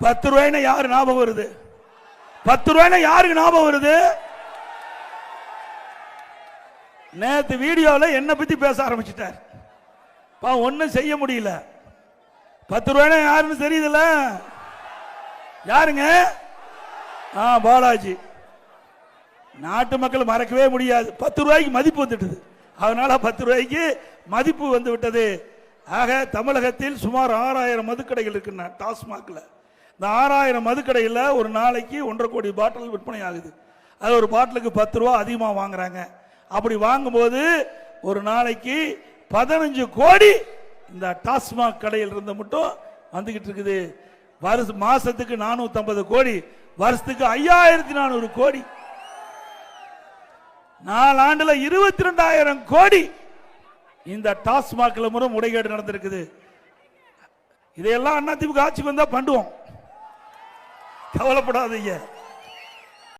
10 ரூபாய்னா யாரு ஞாபகம் வருது? 10 ரூபாய்னா யாருக்கு ஞாபகம் வருது? நேத்து வீடியோவில் என்ன பத்தி பேச ஆரம்பிச்சிட்டார். ஒன்னும் செய்ய முடியல. 10 ரூபாய்னா யாருன்னு தெரியுதுல்ல? யாருங்க? பாலாஜி. நாட்டு மக்கள் மறக்கவே முடியாது. 10 ரூபாய்க்கு மதிப்பு வந்துட்டது. அதனால 10 ரூபாய்க்கு மதிப்பு வந்து விட்டது. ஆக தமிழகத்தில் சுமார் 6000 மதுக்கடைகள் இருக்குன்னா டாஸ்மாக்ல. இந்த 6000 மதுக்கடையில் ஒரு நாளைக்கு 1.5 கோடி பாட்டில் விற்பனை ஆகுது. அது ஒரு பாட்டிலுக்கு 10 ரூபா அதிகமாக வாங்குறாங்க. அப்படி வாங்கும்போது ஒரு நாளைக்கு 15 கோடி இந்த டாஸ்மாக் கடையில் இருந்து மட்டும் வந்துகிட்டு இருக்குது. மாசத்துக்கு 450 கோடி, வருஷத்துக்கு 5400 கோடி, 4 ஆண்டுல 22,000 கோடி இந்த டாஸ்மாக்ல முறைகேடு நடந்திருக்குது. இதையெல்லாம் அதிமுக ஆட்சிக்கு வந்தா பண்ணுவோம், கவலைப்படாதீங்க.